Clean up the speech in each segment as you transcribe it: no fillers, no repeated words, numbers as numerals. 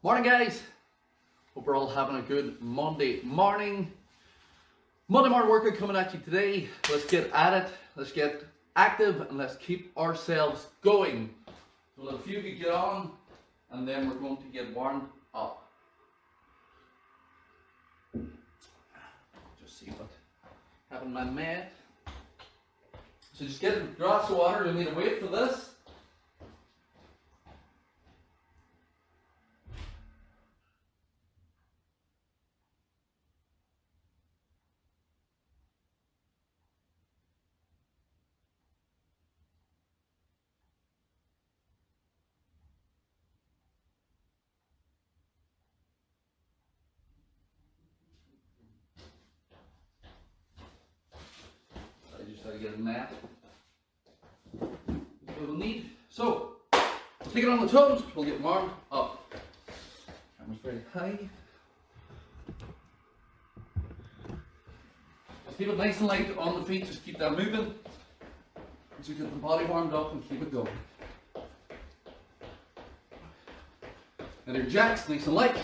Morning guys, hope we're all having a good Monday morning. Monday morning workout coming at you today. Let's get at it, let's get active and let's keep ourselves going. So let a few of you get on and then we're going to get warmed up. Just see what happened to my mat. So just get a glass of water, you'll need to wait for this. Get a mat. We'll need. So, take it on the toes, we'll get warmed up. Camera's very high. Just keep it nice and light on the feet, just keep that moving. So you get the body warmed up and keep it going. And your jacks, nice and light.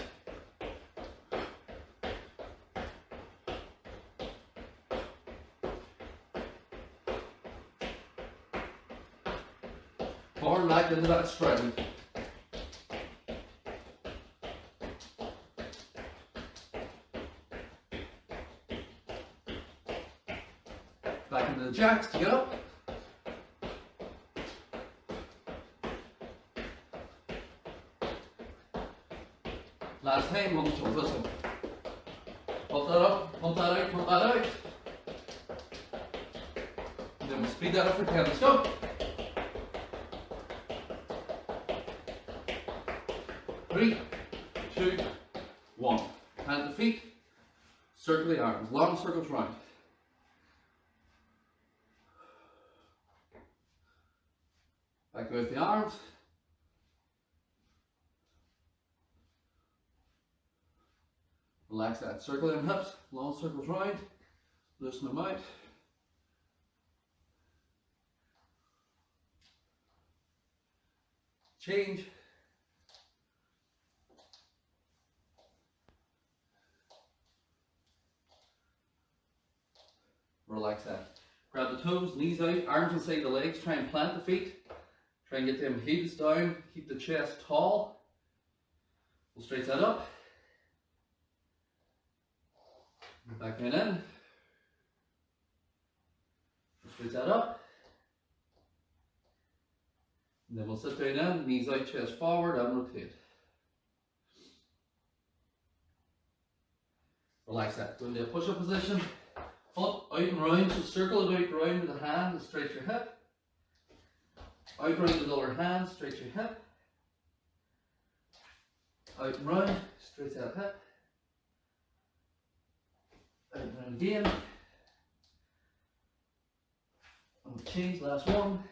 Forward back into that stretching. Back into the jacks to get up. Last time, we'll just this one. Pump that up, pump that out, pump that out. And then we'll speed that up for 10. Let's go. Three, two, one. Plant the feet, circle the arms, long circles round. Back with the arms. Relax that, circle them hips, long circles round, loosen them out. Change. Relax that. Grab the toes, knees out, arms inside the legs, try and plant the feet. Try and get them heels down, keep the chest tall. We'll straighten that up. Back in. Straighten that up. And then we'll sit down in, knees out, chest forward, and rotate. Relax that. Go into a push-up position. Foot out and round, so circle it out round with the hand and stretch your hip. Out round with the other hand, stretch your hip. Out and round, stretch that hip. Out and round again. And we'll change, last one.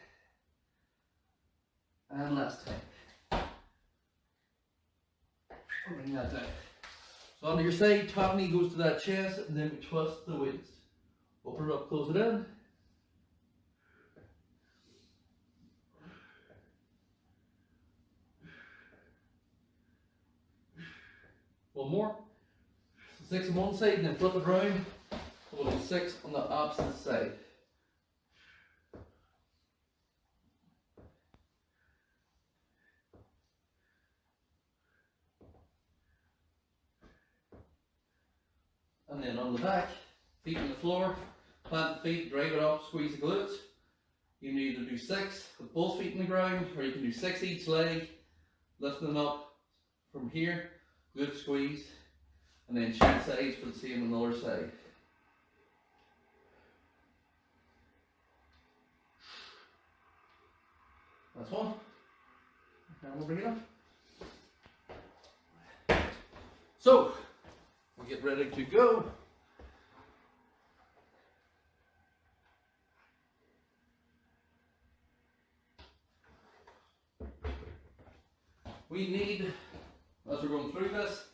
And last time. I'll bring that down. So onto your side, top knee goes to that chest, and then we twist the waist. Open it up, close it in. One more. 6 on one side and then flip it around. We'll do 6 on the opposite side. And then on the back, feet on the floor. Plant the feet, drive it up, squeeze the glutes. You can either do 6 with both feet on the ground, or you can do 6 each leg, lifting them up from here, glute squeeze, and then change sides for the same on the other side. That's one. Now we'll bring it up. So, we get ready to go. We need, as we're going through this,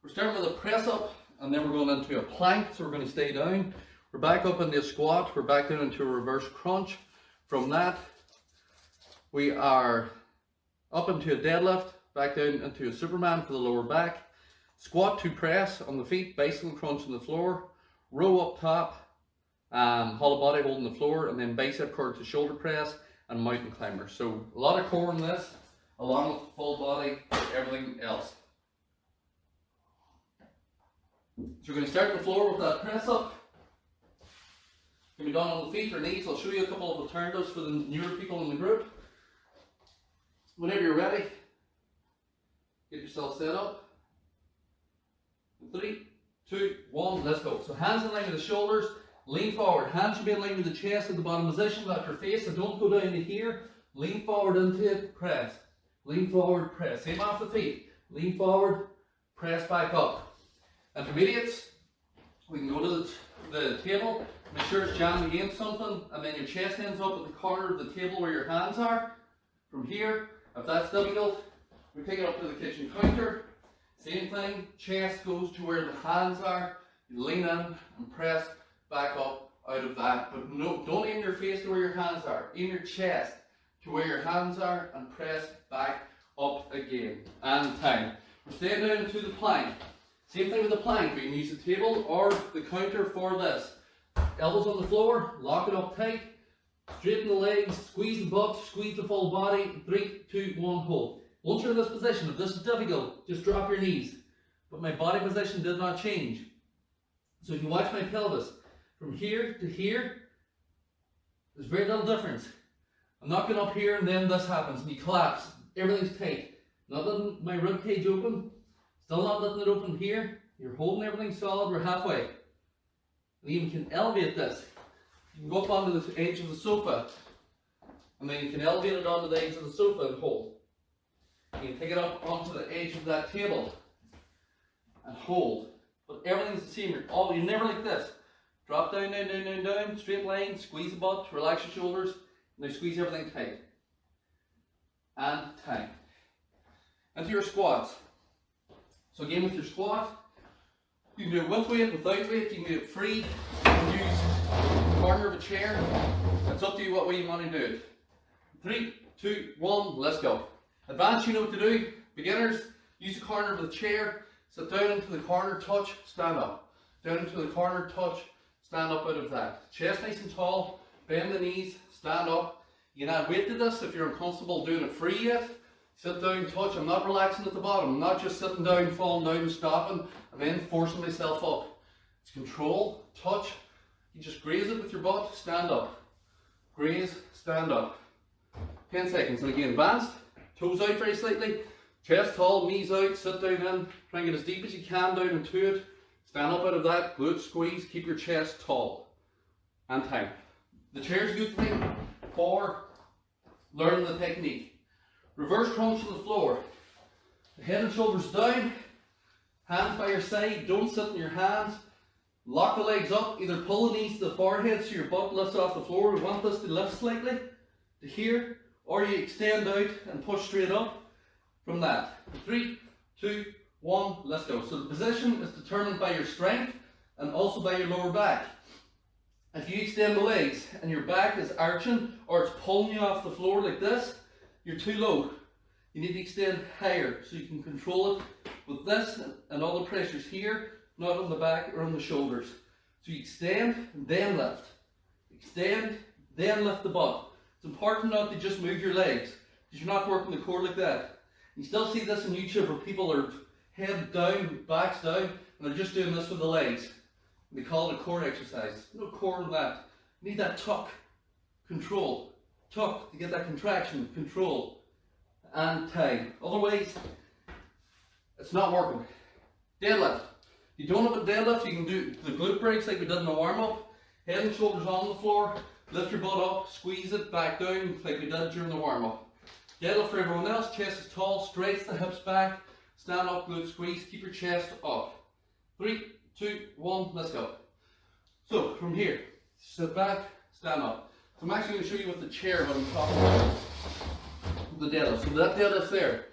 we're starting with a press up and then we're going into a plank, so we're going to stay down. We're back up into a squat, we're back down into a reverse crunch. From that, we are up into a deadlift, back down into a Superman for the lower back. Squat to press on the feet, bicycle crunch on the floor, row up top, hollow body holding the floor, and then bicep curl to shoulder press and mountain climber. So a lot of core in this, along with full body, everything else. So we're going to start on the floor with that press up. It can be done on the feet or knees. I'll show you a couple of alternatives for the newer people in the group. Whenever you're ready, get yourself set up. 3, 2, 1, let's go. So hands in line with the shoulders, lean forward. Hands should be in line with the chest at the bottom position, let your face, so don't go down to here. Lean forward into it, press. Lean forward, press. Same off the feet. Lean forward, press back up. Intermediates, we can go to the table, make sure it's jammed against something, and then your chest ends up at the corner of the table where your hands are. From here, if that's difficult, we take it up to the kitchen counter. Same thing, chest goes to where the hands are, you lean in and press back up out of that. But no, don't aim your face to where your hands are, aim your chest to where your hands are and press back up again. And time. We're staying down into the plank. Same thing with the plank, we can use the table or the counter for this. Elbows on the floor, lock it up tight, straighten the legs, squeeze the butt, squeeze the full body, 3, 2, 1, hold. Once you're in this position, if this is difficult, just drop your knees. But my body position did not change. So if you watch my pelvis, from here to here, there's very little difference. I'm not going up here and then this happens and you collapse. Everything's tight. Not letting my rib cage open, still not letting it open here. You're holding everything solid, we're halfway. And even can elevate this. You can go up onto the edge of the sofa, and then you can elevate it onto the edge of the sofa and hold. You can take it up onto the edge of that table and hold. But everything's the same. You're never like this. Drop down, down, down, down, down, straight line, squeeze the butt, relax your shoulders, now squeeze everything tight. And tight. Into your squats. So again with your squat, you can do it with weight, without weight, you can do it free, you can use the corner of a chair. It's up to you what way you want to do it. 3, 2, 1, let's go. Advanced, you know what to do. Beginners, use the corner of the chair, sit down into the corner, touch, stand up. Down into the corner, touch, stand up out of that. Chest nice and tall, bend the knees, stand up. You can add weight to this if you're uncomfortable doing it free yet. Sit down, touch. I'm not relaxing at the bottom. I'm not just sitting down, falling down and stopping and then forcing myself up. It's control, touch. You just graze it with your butt, stand up. Graze, stand up. 10 seconds. And again, advanced. Toes out very slightly. Chest tall, knees out, sit down in. Try and get as deep as you can down into it. Stand up out of that, glute squeeze, keep your chest tall. And time. The chair's a good thing for learning the technique. Reverse crunch to the floor. The head and shoulders down. Hands by your side. Don't sit in your hands. Lock the legs up. Either pull the knees to the forehead so your butt lifts off the floor. We want this to lift slightly to here. Or you extend out and push straight up from that. 3, 2, 1, let's go. So the position is determined by your strength and also by your lower back. If you extend the legs and your back is arching or it's pulling you off the floor like this, you're too low. You need to extend higher so you can control it with this and all the pressures here, not on the back or on the shoulders. So you extend, then lift. Extend, then lift the butt. It's important not to just move your legs because you're not working the core like that. You still see this on YouTube where people are head down, backs down, and they're just doing this with the legs. They call it a core exercise. No core in that. You need that tuck, control. Tuck to get that contraction, control, and tie. Otherwise, it's not working. Deadlift. If you don't have a deadlift, you can do the glute breaks like we did in the warm-up. Head and shoulders on the floor. Lift your butt up, squeeze it back down like we did during the warm-up. Deadlift for everyone else. Chest is tall, stretch the hips back. Stand up, glute squeeze, keep your chest up. 3, 2, 1, let's go. So, from here, sit back, stand up. So I'm actually going to show you with the chair what I'm talking about. The deadlift. So that deadlift there.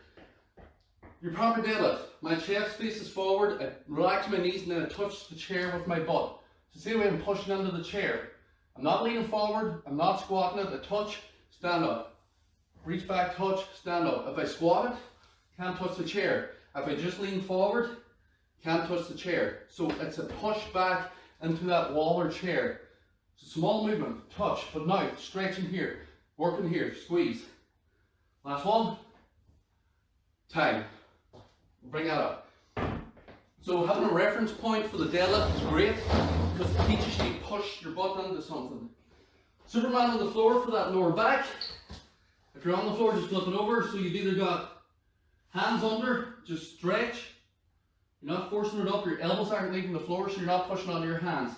Your proper deadlift. My chest faces forward, I relax my knees and then I touch the chair with my butt. So see the way I'm pushing into the chair. I'm not leaning forward, I'm not squatting it, I touch, stand up. Reach back, touch, stand up. If I squat it, can't touch the chair. If I just lean forward, can't touch the chair. So it's a push back into that wall or chair. It's a small movement, touch, but now stretching here, working here, squeeze. Last one. Time. Bring that up. So having a reference point for the deadlift is great because it teaches you to push your butt into something. Superman on the floor for that lower back. If you're on the floor, just flip it over. So you've either got hands under, just stretch. You're not forcing it up, your elbows aren't leaving the floor, so you're not pushing onto your hands.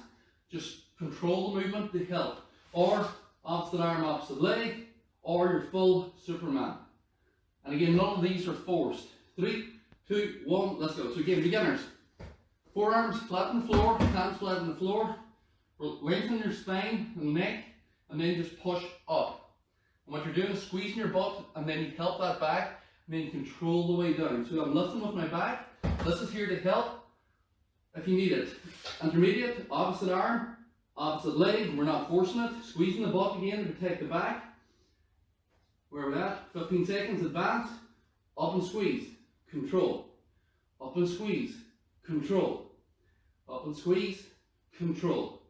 Just control the movement to help. Or opposite arm, opposite leg, or your full Superman. And again, none of these are forced. 3, 2, 1, let's go. So again, beginners. Forearms flat on the floor, hands flat on the floor. Lengthen your spine and neck, and then just push up. And what you're doing is squeezing your butt, and then you help that back, and then you control the way down. So I'm lifting with my back. This is here to help if you need it. Intermediate, opposite arm, opposite leg. We're not forcing it. Squeezing the butt again to protect the back. Where we're at, 15 seconds, advance. Up and squeeze, control. Up and squeeze, control. Up and squeeze, control.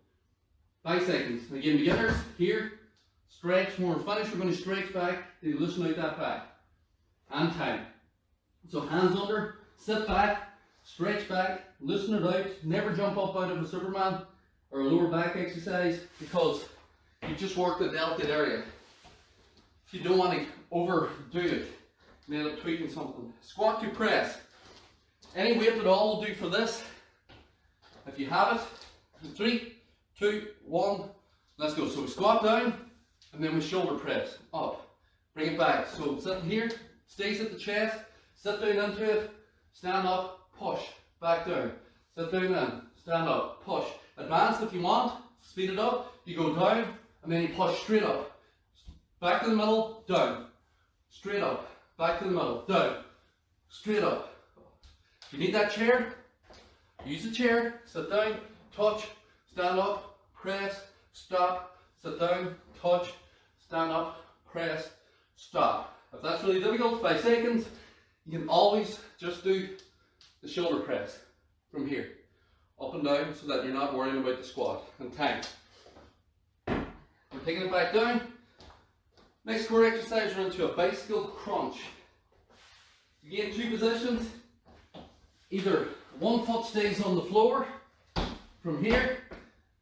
5 seconds. Again, beginners, here, stretch. When we're finished, we're going to stretch back to loosen out that back. And time. So hands under, sit back, stretch back, loosen it out. Never jump up out of a Superman or a lower back exercise because you just worked a delicate area. If you don't want to overdo it, you end up tweaking something. Squat to press. Any weight at all will do for this. If you have it, 3, 2, 1, let's go. So we squat down and then we shoulder press up. Bring it back. So sitting here, stays at the chest, sit down into it, stand up, push, back down. Sit down in, stand up, push. Advance if you want, speed it up, you go down and then you push straight up. Back to the middle, down. Straight up, back to the middle, down. Straight up. If you need that chair, use the chair, sit down, touch, stand up, press, stop, sit down, touch, stand up, press, stop. If that's really difficult, 5 seconds, you can always just do the shoulder press from here, up and down, so that you're not worrying about the squat. And time. We're taking it back down. Next core exercise, we're into a bicycle crunch. Again, 2 positions. Either one foot stays on the floor from here,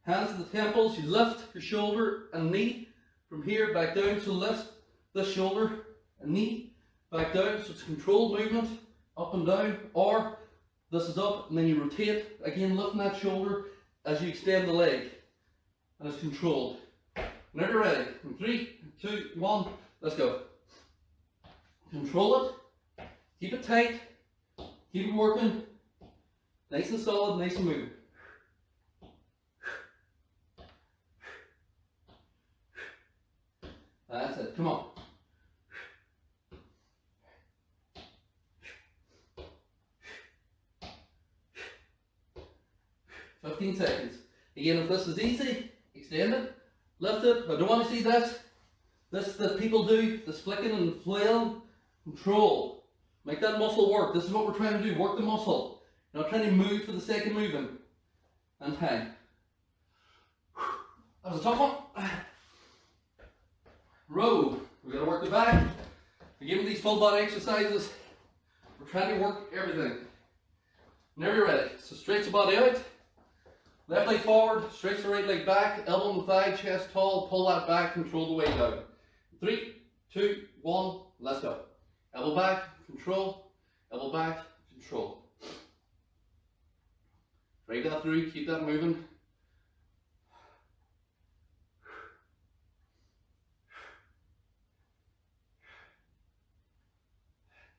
hands to the temples, you lift your shoulder and knee from here back down, to lift this shoulder and knee back down. So it's a controlled movement up and down, or this is up and then you rotate, again lifting that shoulder as you extend the leg, and it's controlled. Whenever you're ready, in 3, 2, 1, let's go. Control it, keep it tight, keep it working, nice and solid, nice and moving. That's it, come on. "15 seconds. Again, if this is easy, extend it, lift it. I don't want to see this that people do, this flicking and flailing. Control. Make that muscle work. This is what we're trying to do, work the muscle. You're not trying to move for the sake of moving. And time. That was a tough one. Row. We've got to work the back. Again, with these full body exercises, we're trying to work everything. Whenever you're ready. So stretch the body out. Left leg forward, stretch the right leg back, elbow on the thigh, chest tall, pull that back, control the way down. 3, 2, 1, let's go. Elbow back, control, elbow back, control. Drag that through, keep that moving.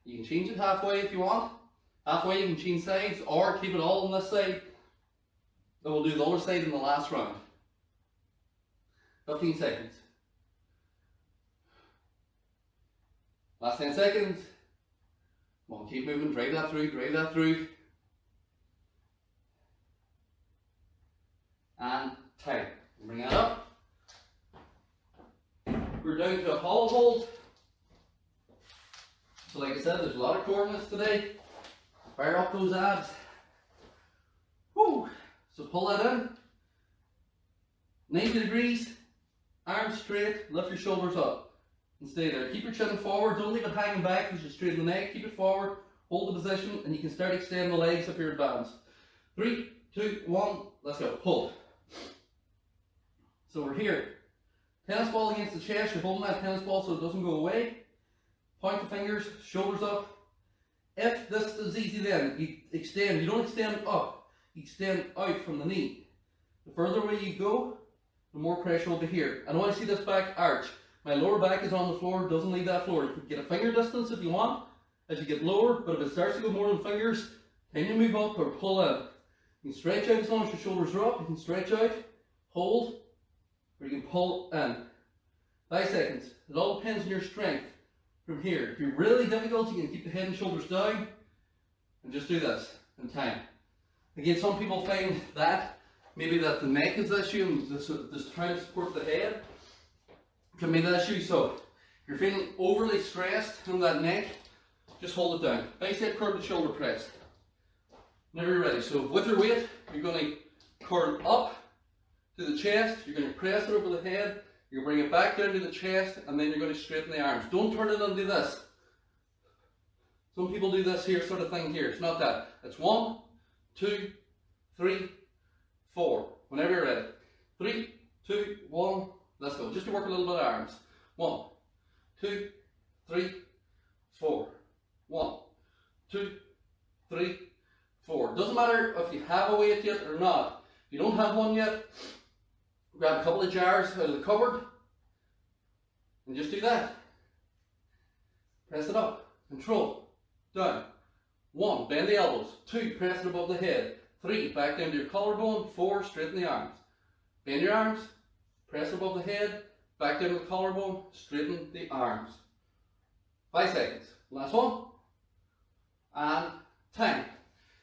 You can change it halfway if you want. Halfway you can change sides, or keep it all on this side. Then we'll do the other side in the last round. 15 seconds. Last 10 seconds. Come on, keep moving, drag that through, drag that through. And time. Bring that up. We're down to a hollow hold. So like I said, there's a lot of core in this today. Fire up those abs. Woo! So pull that in. 90 degrees, arms straight, lift your shoulders up. And stay there. Keep your chin forward, don't leave it hanging back because you straighten the neck. Keep it forward, hold the position, and you can start extending the legs if you're advanced. 3, 2, 1, let's go. Pull. So we're here. Tennis ball against the chest, you're holding that tennis ball so it doesn't go away. Point the fingers, shoulders up. If this is easy then, you extend. You don't extend up, you extend out from the knee. The further away you go, the more pressure will be here. And I want to see this back arch. My lower back is on the floor, doesn't leave that floor. You can get a finger distance if you want, as you get lower, but if it starts to go more than fingers, then you move up or pull in. You can stretch out as long as your shoulders are up, you can stretch out, hold, or you can pull in. 5 seconds. It all depends on your strength from here. If you're really difficult, you can keep the head and shoulders down, and just do this in time. Again, some people find that, maybe that the neck is the issue, and just trying to support the head can be the issue. So if you're feeling overly stressed on that neck, just hold it down. Bicep curl to shoulder press. Whenever you're ready. So with your weight, you're going to curl up to the chest, you're going to press it over the head, you're going to bring it back down to the chest, and then you're going to straighten the arms. Don't turn it and do this. Some people do this here sort of thing here. It's not that. It's 1, 2, 3, 4. Whenever you're ready. 3, 2, 1. Let's go. Just to work a little bit of arms. 1, 2, 3, 4. 1, 2, 3, 4. Doesn't matter if you have a weight yet or not. If you don't have one yet, grab a couple of jars out of the cupboard and just do that. Press it up. Control. Down. 1, bend the elbows. 2, press it above the head. 3, back down to your collarbone. 4, straighten the arms. Bend your arms. Press above the head, back down to the collarbone, straighten the arms. 5 seconds. Last one. And time.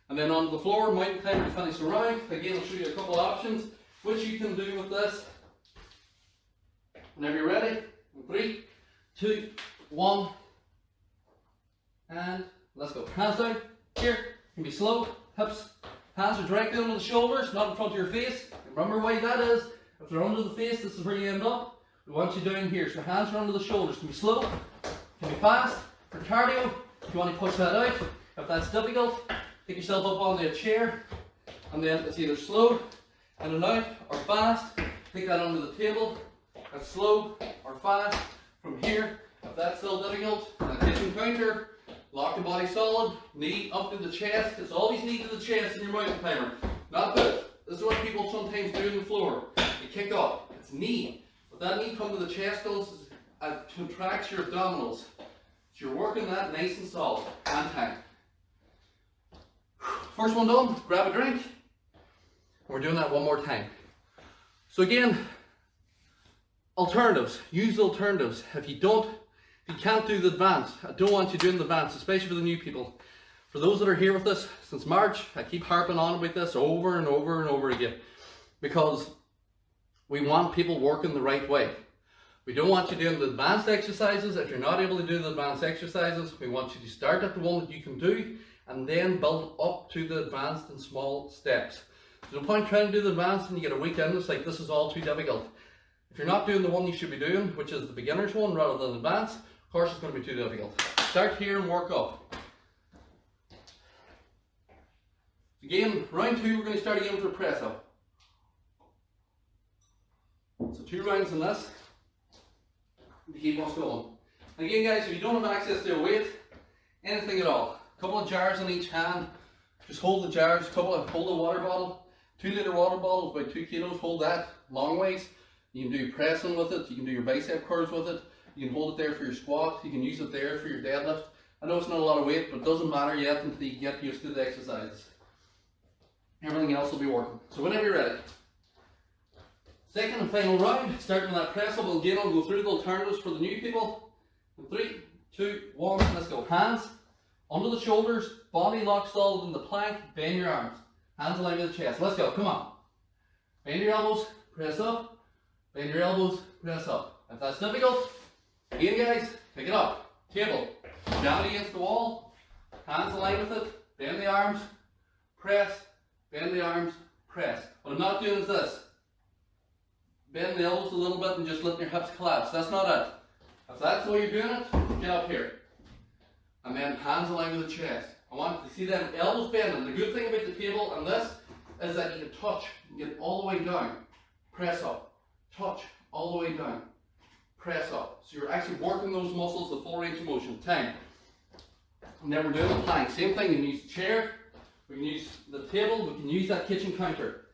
And then onto the floor, mountain climber to finish the round. Again, I'll show you a couple of options which you can do with this. Whenever you're ready. 3, 2, 1. And let's go. Hands down. Here. You can be slow. Hips. Hands are directly under the shoulders, not in front of your face. Remember why that is. If they're under the face, this is where you end up. We want you down here. So hands are under the shoulders. Can be slow, can be fast. For cardio, if you want to push that out. If that's difficult, pick yourself up onto a chair. And then it's either slow, in and out, or fast. Take that under the table. That's slow or fast. From here, if that's still difficult, and a kitchen counter, lock the body solid, knee up to the chest. It's always knee to the chest in your mountain climber. Not this. This is what people sometimes do on the floor. You kick up. It's knee. What that knee come to the chest does is it contracts your abdominals. So you're working that nice and solid. And time. First one done. Grab a drink. And we're doing that one more time. So again, alternatives. Use the alternatives. If you can't do the advanced, I don't want you doing the advanced, especially for the new people. For those that are here with us since March, I keep harping on about this over and over and over again. Because we want people working the right way. We don't want you doing the advanced exercises. If you're not able to do the advanced exercises, we want you to start at the one that you can do and then build up to the advanced in small steps. There's no point trying to do the advanced and you get a week in, it's like this is all too difficult. If you're not doing the one you should be doing, which is the beginner's one rather than advanced, of course it's going to be too difficult. Start here and work up. Again, round 2, we're going to start again with a press up. So 2 rounds in this, to keep us going. And again guys, if you don't have access to a weight, anything at all, a couple of jars in each hand, just hold the jars, hold a water bottle, 2-litre water bottle, about 2 kilos, hold that long ways. You can do pressing with it, you can do your bicep curls with it, you can hold it there for your squat, you can use it there for your deadlift. I know it's not a lot of weight, but it doesn't matter yet until you get used to the exercises. Everything else will be working. So whenever you're ready. Second and final round, starting with that press up. Again, I'll go through the alternatives for the new people. 3, 2, 1, let's go. Hands under the shoulders, body lock solid in the plank, bend your arms. Hands in line with the chest. Let's go, come on. Bend your elbows, press up. Bend your elbows, press up. If that's difficult, again guys, pick it up. Table. Jam it against the wall, hands in line with it, bend the arms, press, bend the arms, press. What I'm not doing is this. Bend the elbows a little bit and just letting your hips collapse. That's not it. If that's the way you're doing it, get up here. And then hands in line with the chest. I want to see them elbows bending. The good thing about the table and this is that you can touch, get all the way down, press up, touch, all the way down, press up. So you're actually working those muscles, the full range of motion. 10. And then we're doing the plank. Same thing, you can use the chair, we can use the table, we can use that kitchen counter.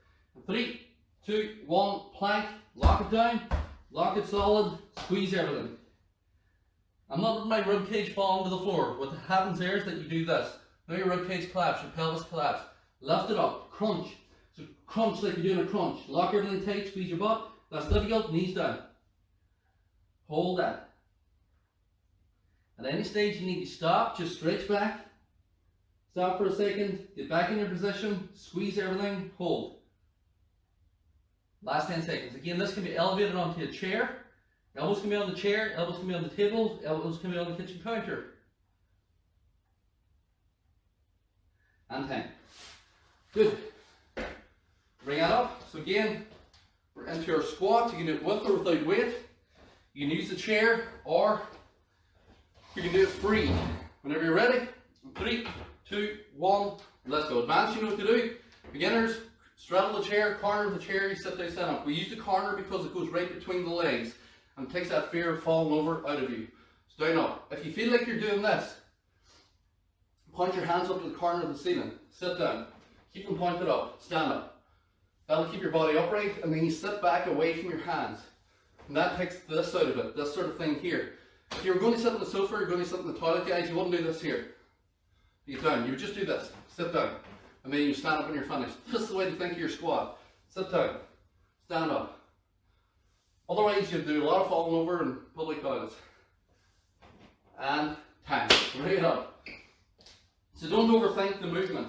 3, 2, 1, plank, lock it down, lock it solid, squeeze everything. I'm not letting my rib cage fall onto the floor. What happens there is that you do this. Now your rib cage collapse, your pelvis collapse. Lift it up, crunch. So crunch like you're doing a crunch. Lock everything tight, squeeze your butt. That's difficult, knees down. Hold that. At any stage you need to stop, just stretch back. Stop for a second, get back in your position, squeeze everything, hold. Last 10 seconds. Again, this can be elevated onto a chair. Elbows can be on the chair, elbows can be on the table, elbows can be on the kitchen counter. And 10. Good. Bring that up. So again, we're into our squat. You can do it with or without weight. You can use the chair or you can do it free. Whenever you're ready. 3, 2, 1, let's go. Advanced, you know what to do. Beginners, straddle the chair, corner of the chair, you sit down, stand up. We use the corner because it goes right between the legs and takes that fear of falling over out of you. So down up. If you feel like you're doing this, point your hands up to the corner of the ceiling. Sit down. Keep them pointed up. Stand up. That'll keep your body upright, and then you sit back away from your hands. And that takes this out of it, this sort of thing here. If you were going to sit on the sofa, you're going to sit in the toilet, guys, you wouldn't do this here. You get down. You would just do this. Sit down. And then you stand up when you're finished. This is the way to think of your squat. Sit down. Stand up. Otherwise, you'll do a lot of falling over in public toilets. And time. Bring it up. So don't overthink the movement.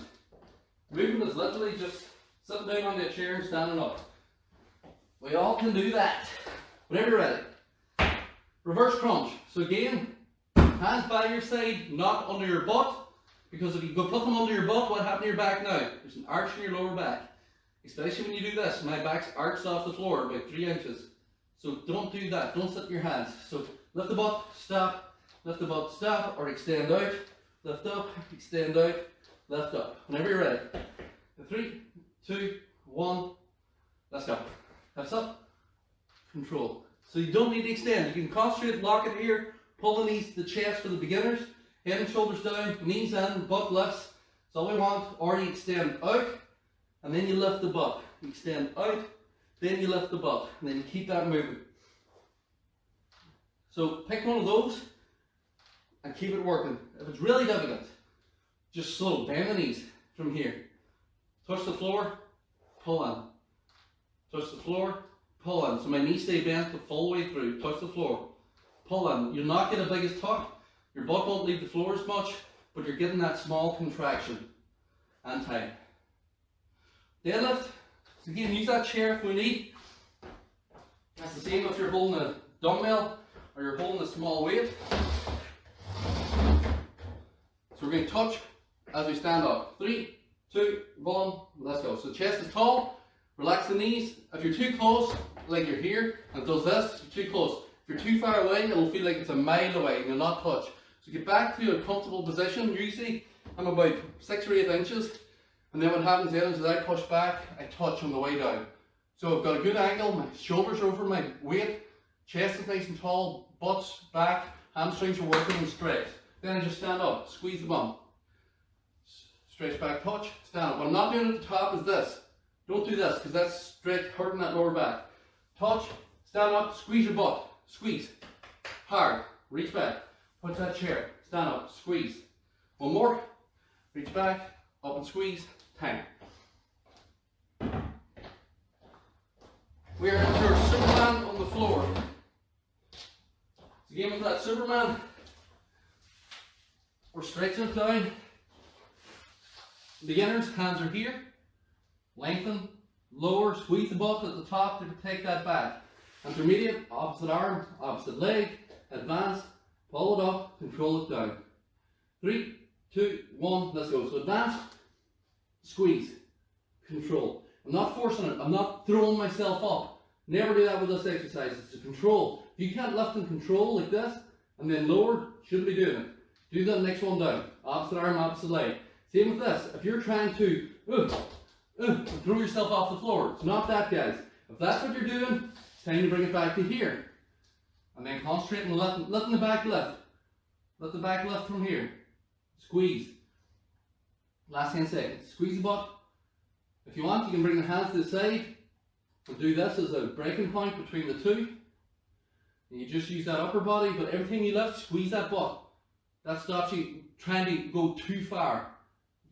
Movement is literally just sitting down on the chair and standing up. We all can do that. Whenever you're ready. Reverse crunch. So again, hands by your side, not under your butt. Because if you go put them under your butt, what happens to your back now? There's an arch in your lower back. Especially when you do this. My back's arched off the floor about 3 inches. So don't do that. Don't sit in your hands. So lift the butt, stop, lift the butt, stop, or extend out, lift up, extend out, lift up. Whenever you're ready. 3, 2, 1, let's go. Hips up, control. So you don't need to extend. You can concentrate, lock it here, pull the knees to the chest for the beginners, head and shoulders down, knees in, butt lifts. That's all we want. Or you extend out, and then you lift the butt. You extend out, then you lift the butt, and then you keep that moving. So pick one of those and keep it working. If it's really difficult, just slow, bend the knees from here. Touch the floor, pull in. Touch the floor, pull in. So my knees stay bent the full way through. Touch the floor, pull in. You'll not get the biggest tuck. Your butt won't leave the floor as much, but you're getting that small contraction. And time. Deadlift. So again, use that chair if we need. That's the same if you're holding a dumbbell or you're holding a small weight. So we're going to touch as we stand up. 3, 2, 1, let's go. So chest is tall, relax the knees. If you're too close, like you're here, and it does this, you're too close. If you're too far away, it'll feel like it's a mile away and you'll not touch. So get back to a comfortable position. Usually I'm about 6 or 8 inches. And then what happens then is as I push back, I touch on the way down. So I've got a good angle, my shoulders are over my weight, chest is nice and tall, butt's back, hamstrings are working and stretch. Then I just stand up, squeeze the bum. Stretch back, touch, stand up. What I'm not doing at the top is this. Don't do this because that's stretch, hurting that lower back. Touch, stand up, squeeze your butt, squeeze. Hard, reach back, punch that chair, stand up, squeeze. One more, reach back, up and squeeze, time. We are into our Superman on the floor. So again with that Superman, we're stretching it down. Beginners, hands are here. Lengthen, lower, squeeze the butt at the top to protect that back. Intermediate, opposite arm, opposite leg, advance, pull it up, control it down. 3, 2, 1, let's go. So advance, squeeze, control. I'm not forcing it, I'm not throwing myself up. Never do that with this exercise, it's to control. If you can't lift and control like this, and then lower, shouldn't be doing it. Do the next one down. Opposite arm, opposite leg. Same with this. If you're trying to throw yourself off the floor, it's not that, guys. If that's what you're doing, it's time to bring it back to here. And then concentrate on letting the back lift. Let the back lift from here. Squeeze. Last 10 seconds. Squeeze the butt. If you want, you can bring the hands to the side and do this as a breaking point between the two. And you just use that upper body, but every time you lift, squeeze that butt. That stops you trying to go too far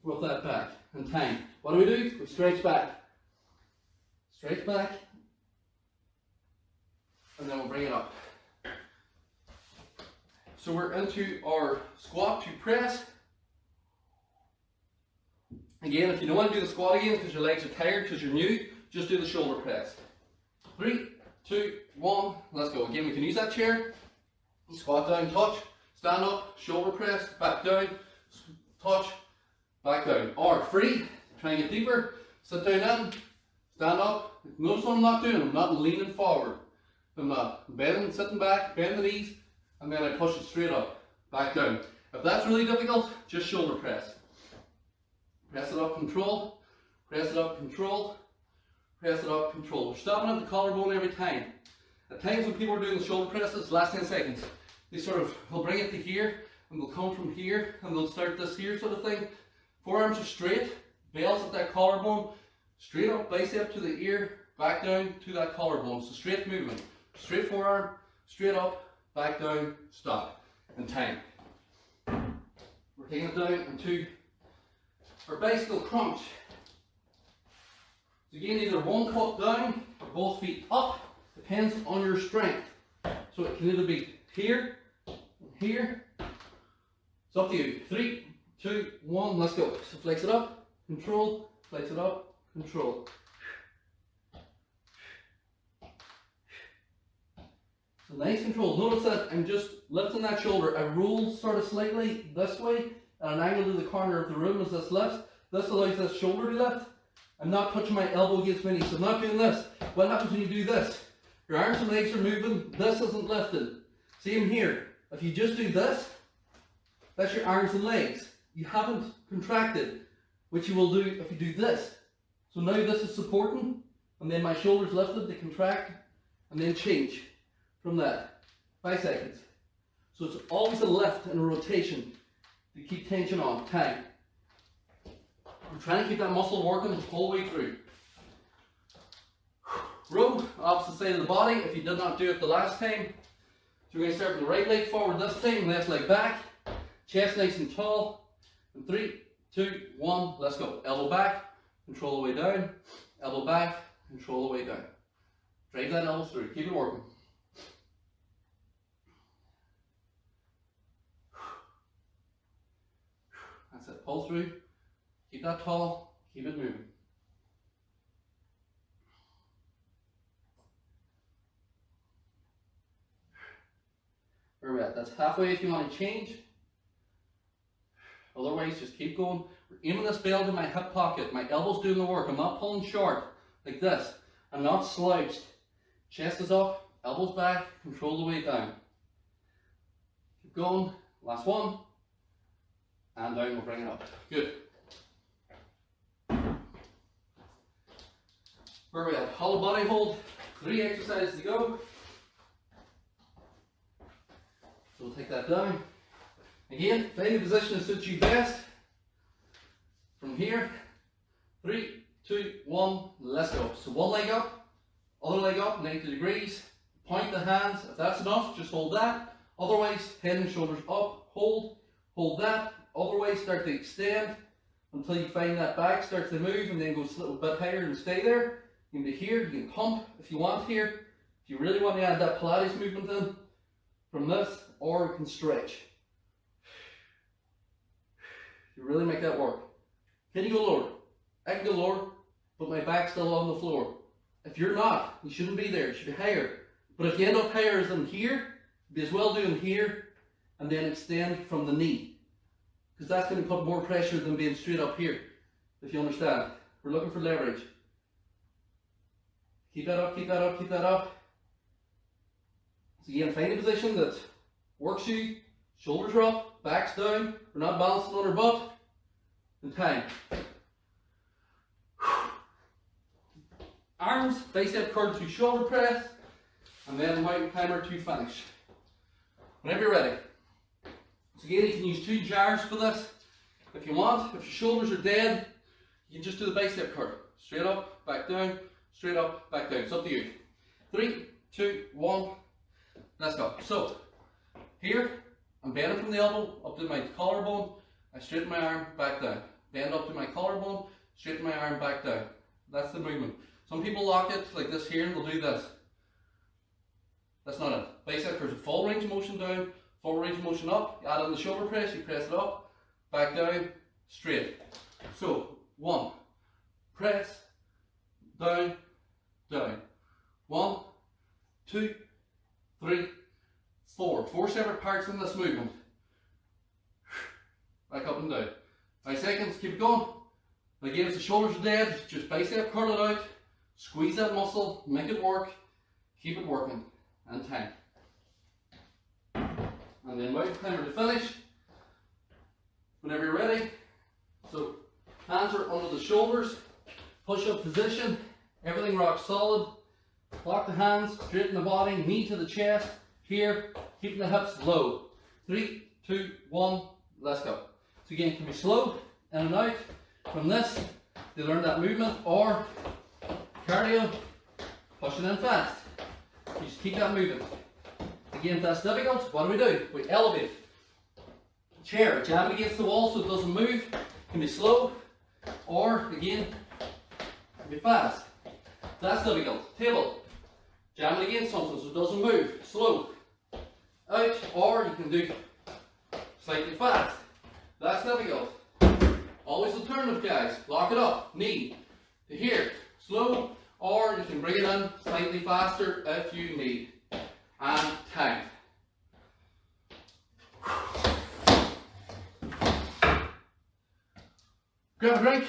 with that back and time. What do? We stretch back. Stretch back. And then we'll bring it up. So we're into our squat to press. Again, if you don't want to do the squat again because your legs are tired, because you're new, just do the shoulder press. 3, 2, 1, let's go. Again, we can use that chair. Squat down, touch, stand up, shoulder press, back down, touch, back down. Or free, try and get deeper, sit down in, stand up. Notice what I'm not doing, I'm not leaning forward. I'm not bending, sitting back, bend the knees, and then I push it straight up, back down. If that's really difficult, just shoulder press. Press it up, control, press it up, control, press it up, control. We're stopping at the collarbone every time. At times when people are doing the shoulder presses, last 10 seconds, they'll bring it to here, and they'll come from here, and they'll start this here sort of thing. Forearms are straight, bells at that collarbone, straight up, bicep to the ear, back down to that collarbone. So straight movement, straight forearm, straight up, back down, stop, and time. We're taking it down into our bicycle crunch. So again, either one foot down or both feet up, depends on your strength. So it can either be here, and here. It's up to you. 3, 2, 1, let's go. So flex it up, control, flex it up, control. So nice control. Notice that I'm just lifting that shoulder. I roll sort of slightly this way at an angle to the corner of the room as this lifts. This allows this shoulder to lift. I'm not touching my elbow against my knee, so I'm not doing this. What happens when you do this? Your arms and legs are moving. This isn't lifted. Same here. If you just do this, that's your arms and legs. You haven't contracted, which you will do if you do this. So now this is supporting, and then my shoulders lifted, they contract, and then change from that. 5 seconds. So it's always a lift and a rotation to keep tension on. Time. We're trying to keep that muscle working the whole way through. Row, opposite side of the body, if you did not do it the last time. So we're going to start with the right leg forward this time, left leg back, chest nice and tall. And 3, 2, 1, let's go. Elbow back, control the way down. Elbow back, control the way down. Drive that elbow through, keep it working. That's it, pull through. Keep that tall, keep it moving. Where are we at? That's halfway if you want to change. Otherwise, just keep going. We're aiming this belt in my hip pocket. My elbow's doing the work. I'm not pulling short like this. I'm not slouched. Chest is up, elbows back, control the way down. Keep going. Last one. And down, we'll bring it up. Good. Where are we at? Hollow body hold. 3 exercises to go. So we'll take that down. Again, find the position that suits you best. From here, 3, 2, 1, let's go. So one leg up, other leg up, 90 degrees. Point the hands. If that's enough, just hold that. Otherwise, head and shoulders up, hold that. Otherwise, start to extend until you find that back starts to move and then goes a little bit higher and stay there. You can be here, you can pump if you want here. If you really want to add that Pilates movement in from this, or you can stretch. You really make that work. Can you go lower? I can go lower, but my back's still on the floor. If you're not, you shouldn't be there, you should be higher. But if you end up higher than here, be as well doing here, and then extend from the knee. because that's going to put more pressure than being straight up here, if you understand. We're looking for leverage. Keep that up, keep that up, keep that up. So again, find a position that works you. Shoulders are up, back's down. We're not balancing on our butt. And time. Arms, bicep curl to shoulder press, and then mountain climber to finish. Whenever you're ready. So again, you can use 2 jars for this. If you want, if your shoulders are dead, you can just do the bicep curl. Straight up, back down, straight up, back down. It's up to you. 3, 2, 1, let's go. So, here, I'm bending from the elbow up to my collarbone. I straighten my arm, back down. Bend up to my collarbone, straighten my arm, back down. That's the movement. Some people lock it like this here and they'll do this. That's not it. Bicep curl is a full range of motion down, full range of motion up. You add in the shoulder press, you press it up, back down, straight. So, 1, press, down, down. 1, 2, 3, 4. 4 separate parts in this movement. Back up and down. 5 seconds, keep it going. Again, if the shoulders are dead, just bicep curl it out, squeeze that muscle, make it work, keep it working, and time. And then mountain climber to finish. Whenever you're ready. So, hands are under the shoulders, push up position, everything rocks solid. Lock the hands, straighten the body, knee to the chest, here, keeping the hips low. 3, 2, 1, let's go. So again, it can be slow, in and out. From this, they learn that movement, or cardio, pushing in fast. You just keep that moving. Again, if that's difficult, what do? We elevate. Chair, jam it against the wall so it doesn't move. It can be slow, or again, it can be fast. If that's difficult. Table, jam it against something so it doesn't move. Slow, out, or you can do slightly fast. That's difficult. Always alternative, guys. Lock it up. Knee to here. Slow, or you can bring it in slightly faster if you need. And time. Grab a drink.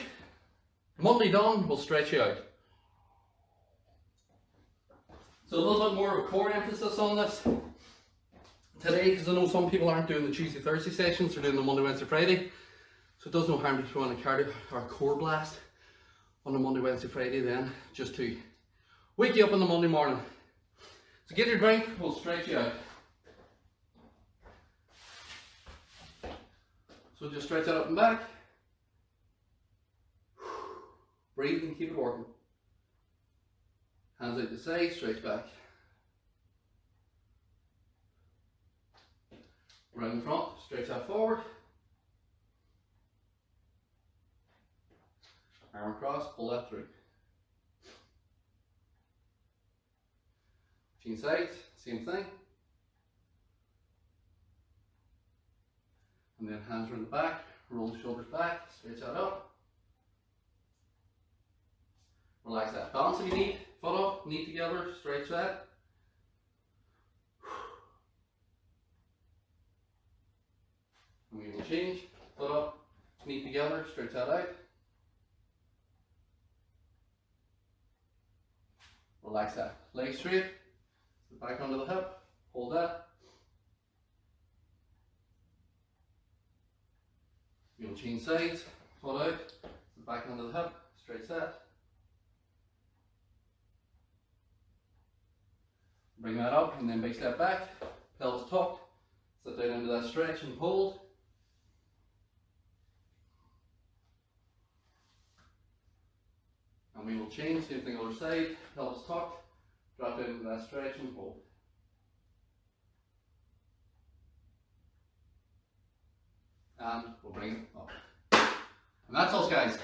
Monday done, we'll stretch you out. So a little bit more of a core emphasis on this today, because I know some people aren't doing the Tuesday, Thursday sessions, they're doing the Monday, Wednesday, Friday. So it does no harm to throw in a cardio or a core blast on the Monday, Wednesday, Friday then, just to wake you up in the Monday morning. So get your drink, we'll stretch you out. So just stretch that up and back. Breathe and keep it working. Hands out to the side, stretch back. Round in front, stretch that forward. Arm across, pull that through. Change sides, same thing. And then hands around the back, roll the shoulders back, stretch that up. Relax that. Balance if you need. Foot up, knee together, stretch that. And we will change. Foot up, knee together, stretch that out. Relax that. Leg straight, back onto the hip, hold that. You'll change sides, foot out, back onto the hip, stretch that. Bring that up and then big step back, pelvis tucked, sit down into that stretch and hold. And we will change, same thing other side, pelvis tucked, drop down into that stretch and hold. And we'll bring it up. And that's us, guys.